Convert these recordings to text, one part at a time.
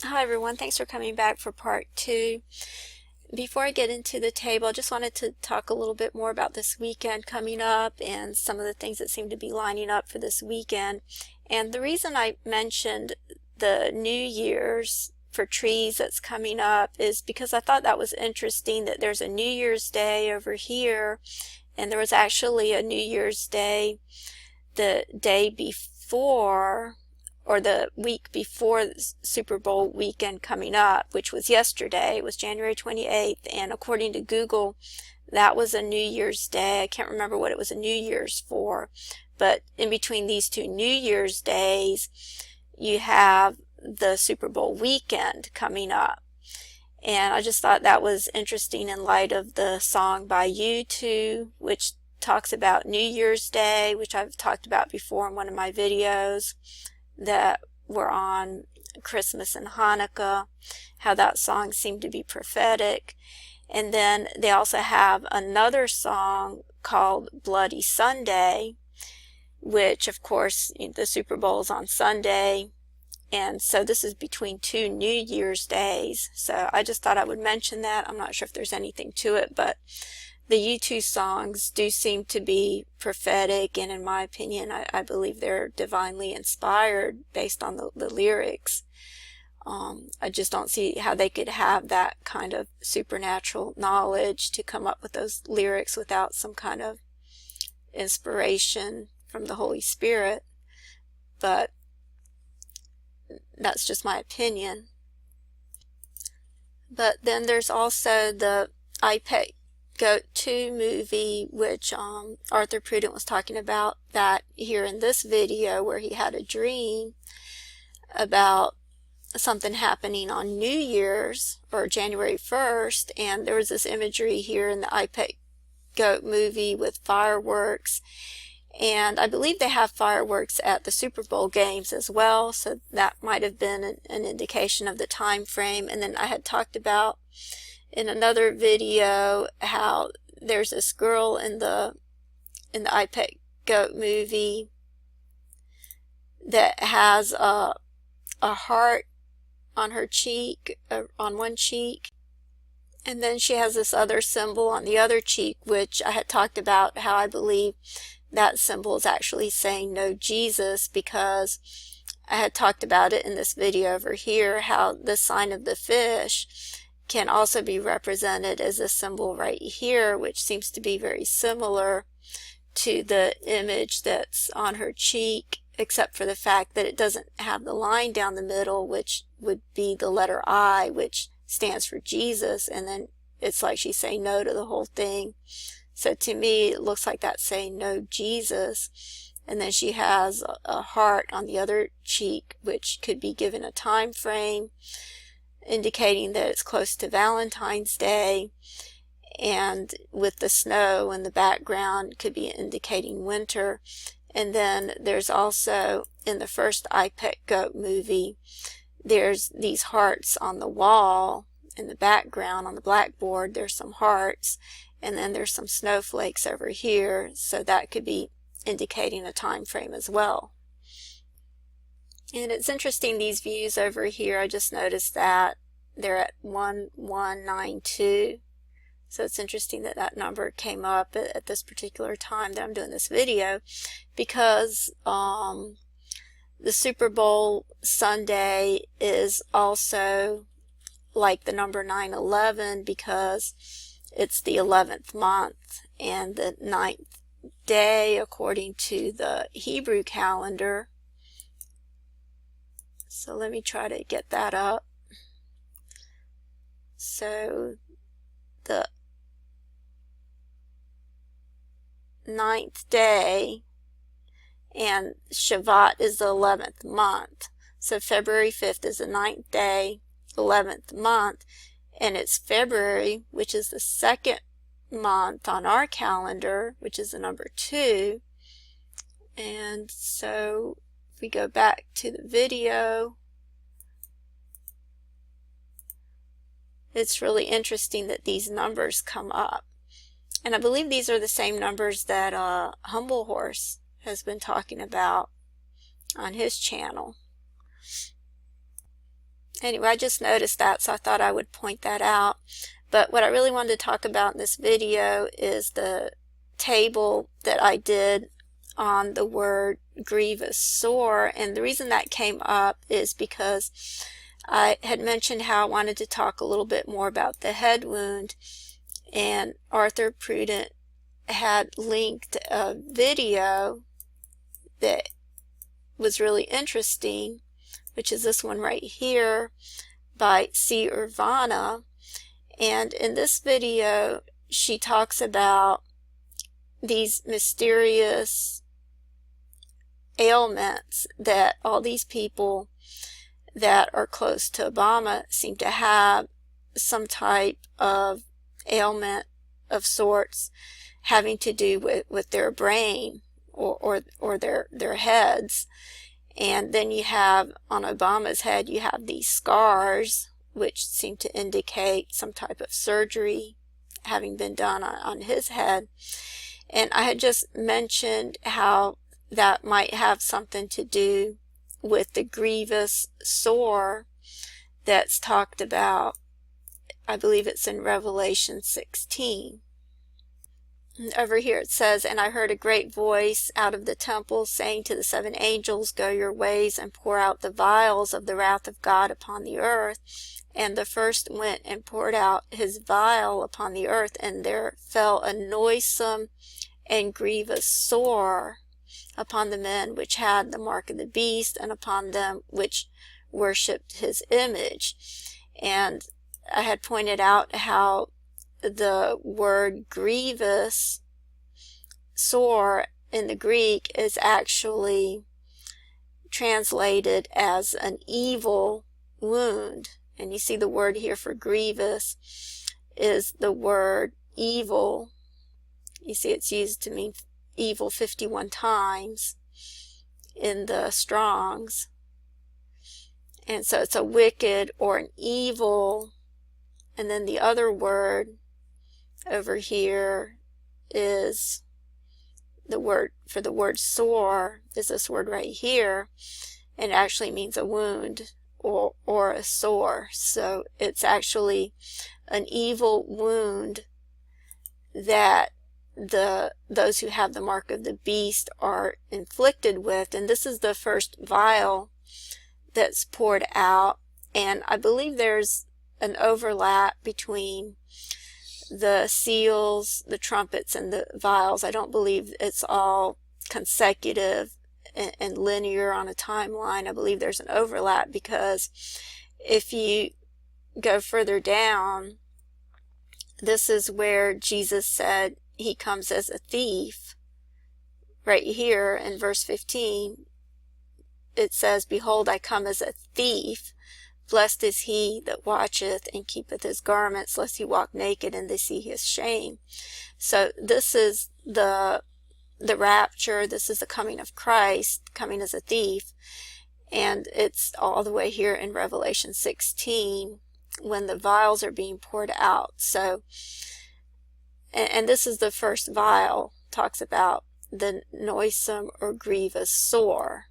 Hi everyone, thanks for coming back for part two. Before I get into the table, I just wanted to talk a little bit more about this weekend coming up and some of the things that seem to be lining up for this weekend. And the reason I mentioned the New Year's for trees that's coming up is because I thought that was interesting that there's a New Year's Day over here, and there was actually a New Year's Day the day before or the week before the Super Bowl weekend coming up, which was yesterday. It was January 28th, and according to Google, that was a New Year's Day. I can't remember what it was a New Year's for, but in between these two New Year's days, you have the Super Bowl weekend coming up. And I just thought that was interesting in light of the song by U2, which talks about New Year's Day, which I've talked about before in one of my videos that were on Christmas and Hanukkah, how that song seemed to be prophetic. And then they also have another song called Bloody Sunday, which of course the Super Bowl is on Sunday, and so this is between two New Year's days. So I just thought I would mention that. I'm not sure if there's anything to it, but the U2 songs do seem to be prophetic, and in my opinion, I believe they're divinely inspired based on the lyrics. I just don't see how they could have that kind of supernatural knowledge to come up with those lyrics without some kind of inspiration from the Holy Spirit. But that's just my opinion. But then there's also the I Pet Goat 2 movie, which Arthur Prudent was talking about that here in this video, where he had a dream about something happening on New Year's or January 1st, and there was this imagery here in the I Pet Goat movie with fireworks, and I believe they have fireworks at the Super Bowl games as well, so that might have been an indication of the time frame. And then I had talked about in another video how there's this girl in the I Pet Goat movie that has a heart on her cheek, on one cheek, and then she has this other symbol on the other cheek, which I had talked about how I believe that symbol is actually saying no Jesus, because I had talked about it in this video over here, how the sign of the fish can also be represented as a symbol right here, which seems to be very similar to the image that's on her cheek, except for the fact that it doesn't have the line down the middle, which would be the letter I, which stands for Jesus, and then it's like she's saying no to the whole thing. So to me, it looks like that's saying no Jesus. And then she has a heart on the other cheek, which could be given a time frame, indicating that it's close to Valentine's Day. And with the snow in the background, could be indicating winter. And then there's also, in the first I Pet Goat movie, there's these hearts on the wall in the background. On the blackboard, there's some hearts. And then there's some snowflakes over here, so that could be indicating a time frame as well. And it's interesting, these views over here, I just noticed that they're at 1192. So it's interesting that that number came up at this particular time that I'm doing this video, because the Super Bowl Sunday is also like the number 9/11, because it's the 11th month and the 9th day according to the Hebrew calendar. So let me try to get that up. So the 9th day, and Shavat is the 11th month. So February 5th is the 9th day, 11th month. And it's February, which is the second month on our calendar, which is the number 2. And so if we go back to the video, it's really interesting that these numbers come up. And I believe these are the same numbers that Humble Horse has been talking about on his channel. Anyway, I just noticed that, so I thought I would point that out. But what I really wanted to talk about in this video is the table that I did on the word grievous sore. And the reason that came up is because I had mentioned how I wanted to talk a little bit more about the head wound, and Arthur Prudent had linked a video that was really interesting, which is this one right here by C. Urbana. And in this video, she talks about these mysterious ailments that all these people that are close to Obama seem to have, some type of ailment of sorts having to do with their brain or their heads. And then you have, on Obama's head, you have these scars, which seem to indicate some type of surgery having been done on his head. And I had just mentioned how that might have something to do with the grievous sore that's talked about. I believe it's in Revelation 16. Over here it says, "And I heard a great voice out of the temple saying to the 7 angels, Go your ways and pour out the vials of the wrath of God upon the earth. And the first went and poured out his vial upon the earth, and there fell a noisome and grievous sore upon the men which had the mark of the beast, and upon them which worshipped his image." And I had pointed out how the word grievous sore in the Greek is actually translated as an evil wound. And you see the word here for grievous is the word evil. You see it's used to mean evil 51 times in the Strongs. And so it's a wicked or an evil. And then the other word over here is the word for the word sore is this word right here, and it actually means a wound or a sore. So it's actually an evil wound that those who have the mark of the beast are inflicted with. And this is the first vial that's poured out, and I believe there's an overlap between the seals, the trumpets, and the vials. I don't believe it's all consecutive and linear on a timeline. I believe there's an overlap, because if you go further down, this is where Jesus said he comes as a thief. Right here in verse 15, it says, "Behold, I come as a thief. Blessed is he that watcheth and keepeth his garments, lest he walk naked and they see his shame." So this is the rapture. This is the coming of Christ, coming as a thief. And it's all the way here in Revelation 16 when the vials are being poured out. So, and this is the first vial, talks about the noisome or grievous sore.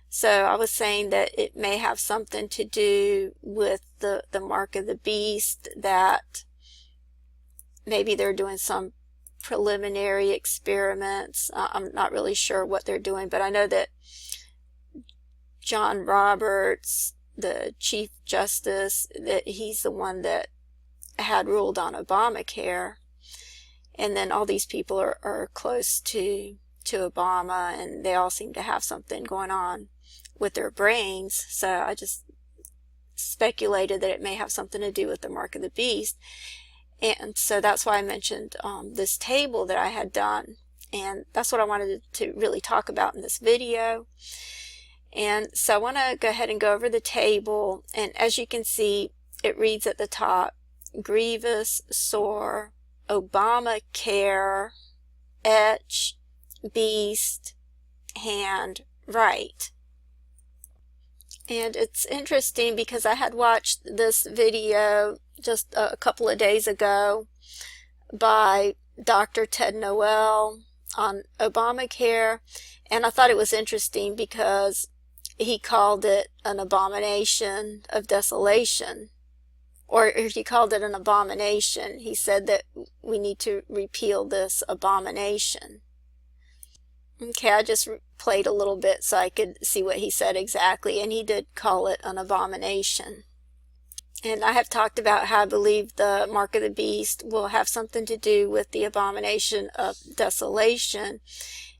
So I was saying that it may have something to do with the mark of the beast, that maybe they're doing some preliminary experiments. I'm not really sure what they're doing, but I know that John Roberts, the Chief Justice, that he's the one that had ruled on Obamacare. And then all these people are close to Obama, and they all seem to have something going on with their brains. So I just speculated that it may have something to do with the mark of the beast. And so that's why I mentioned this table that I had done. And that's what I wanted to really talk about in this video. And so I want to go ahead and go over the table. And as you can see, it reads at the top, grievous sore, Obamacare, etch, beast, hand, right. And it's interesting because I had watched this video just a couple of days ago by Dr. Ted Noel on Obamacare, and I thought it was interesting because he called it an abomination of desolation. Or if he called it an abomination, he said that we need to repeal this abomination. Okay, I just played a little bit so I could see what he said exactly, and he did call it an abomination. And I have talked about how I believe the mark of the beast will have something to do with the abomination of desolation.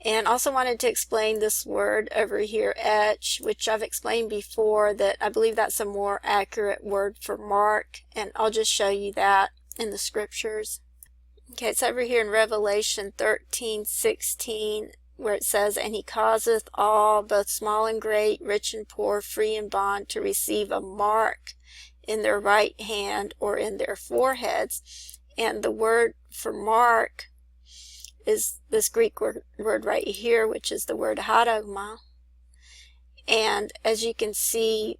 And also wanted to explain this word over here, etch, which I've explained before, that I believe that's a more accurate word for mark, and I'll just show you that in the scriptures. Okay, it's over here in Revelation 13:16, where it says, "And he causeth all, both small and great, rich and poor, free and bond, to receive a mark in their right hand or in their foreheads." And the word for mark is this Greek word right here, which is the word haragma. And as you can see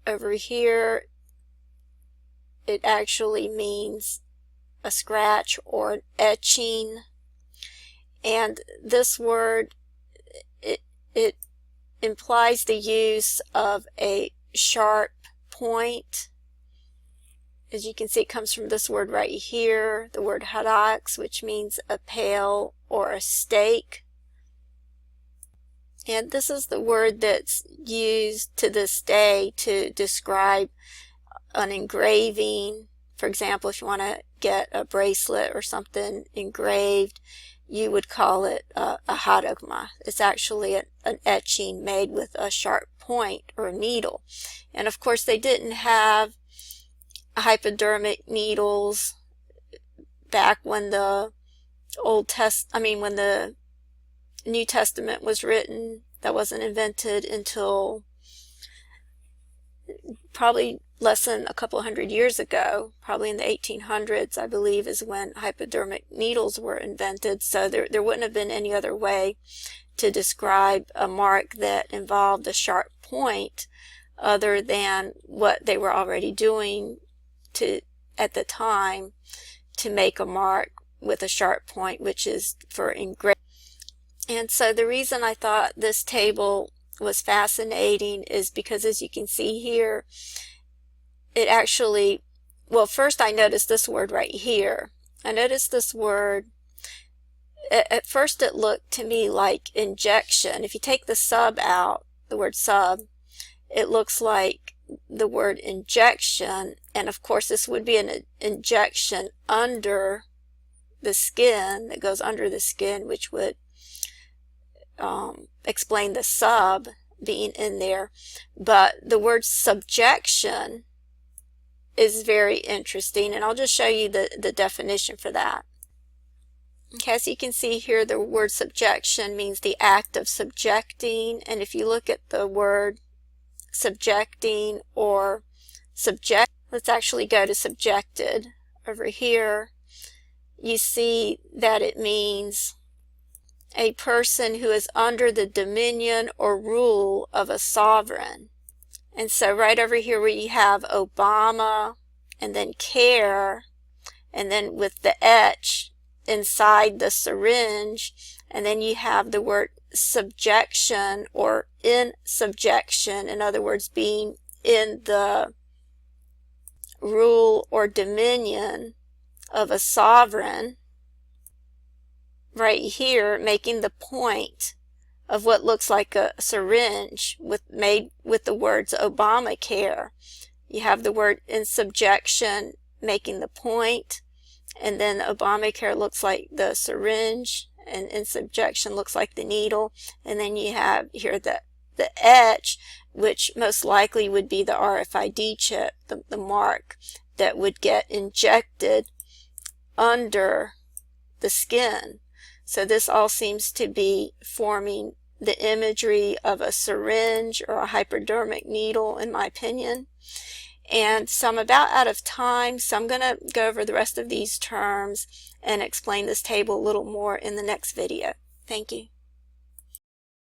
over here, it actually means a scratch or an etching. And this word, it implies the use of a sharp point. As you can see, it comes from this word right here, the word harax, which means a pail or a stake. And this is the word that's used to this day to describe an engraving. For example, if you want to get a bracelet or something engraved, you would call it a haragma. It's actually an etching made with a sharp point or a needle. And of course, they didn't have hypodermic needles back when the when the New Testament was written. That wasn't invented until probably less than a couple hundred years ago. Probably in the 1800s, I believe, is when hypodermic needles were invented. So there wouldn't have been any other way to describe a mark that involved a sharp point other than what they were already doing at the time to make a mark with a sharp point, which is for engraving. And so the reason I thought this table was fascinating is because, as you can see here, it actually, well, first I noticed this word right here. I noticed this word, at first it looked to me like injection. If you take the sub out, the word sub, it looks like the word injection, and of course this would be an injection under the skin, that goes under the skin, which would explain the sub being in there. But the word subjection is very interesting, and I'll just show you the definition for that. Okay, as you can see here, the word subjection means the act of subjecting, and if you look at the word subjecting or subject, let's actually go to subjected over here. You see that it means a person who is under the dominion or rule of a sovereign. And so right over here where you have Obama and then care, and then with the etch inside the syringe, and then you have the word subjection or in subjection, in other words, being in the rule or dominion of a sovereign. Right here, making the point of what looks like a syringe made with the words Obamacare. You have the word in subjection making the point, and then Obamacare looks like the syringe, and in subjection looks like the needle, and then you have here the etch, which most likely would be the RFID chip, the mark that would get injected under the skin. So this all seems to be forming the imagery of a syringe or a hypodermic needle, in my opinion. And so I'm about out of time, so I'm going to go over the rest of these terms and explain this table a little more in the next video. Thank you.